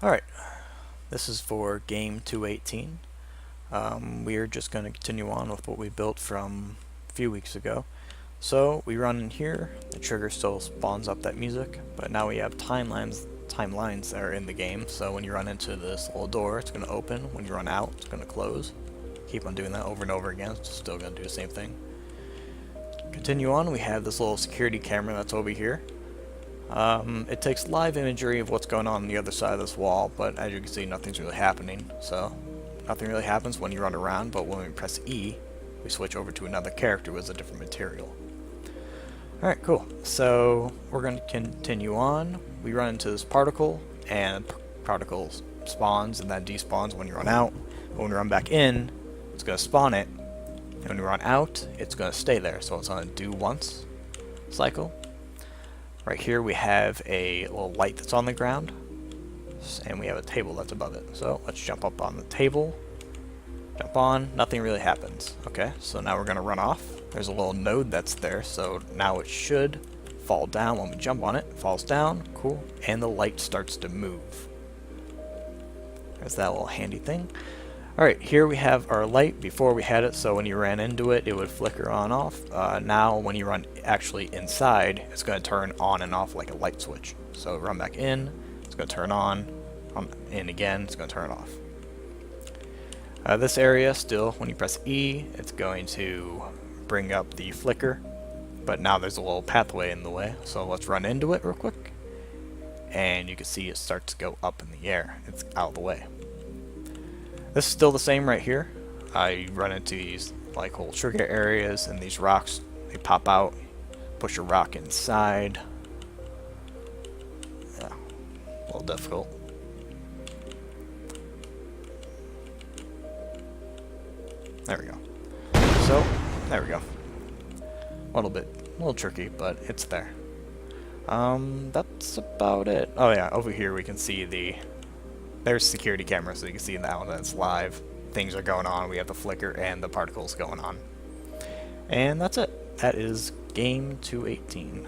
Alright, this is for Game218. We are just going to continue on with what we built from a few weeks ago. So we run in here, the trigger still spawns up that music, but now we have timelines that are in the game. So when you run into this little door, it's going to open. When you run out, it's going to close. Keep on doing that over and over again, it's still going to do the same thing. Continue on, we have this little security camera that's over here. It takes live imagery of what's going on the other side of this wall, but as you can see, nothing's really happening. So, nothing really happens when you run around, but when we press E, we switch over to another character with a different material. Alright, cool. So, we're going to continue on. We run into this particle, and particle spawns and then despawns when you run out. But when you run back in, it's going to spawn it. And when you run out, it's going to stay there. So it's going to do once cycle. Right here we have a little light that's on the ground, and we have a table that's above it. So let's jump up on the table, jump on, nothing really happens. Okay, so now we're going to run off. There's a little node that's there, so now it should fall down when we jump on it. It falls down, cool, and the light starts to move. There's that little handy thing. Alright, here we have our light. Before we had it, so when you ran into it, it would flicker on off. Now, when you run actually inside, it's going to turn on and off like a light switch. So run back in, it's going to turn on, in again, it's going to turn off. This area, still, when you press E, it's going to bring up the flicker, but now there's a little pathway in the way, so let's run into it real quick. And you can see it starts to go up in the air. It's out of the way. This is still the same right here. I run into these like whole trigger areas, and these rocks, they pop out. Push a rock inside. Yeah, a little difficult. There we go. So, there we go. A little tricky, but it's there. That's about it. Oh yeah, over here we can see there's security camera, so you can see now that it's live. Things are going on. We have the flicker and the particles going on. And that's it. That is Game218.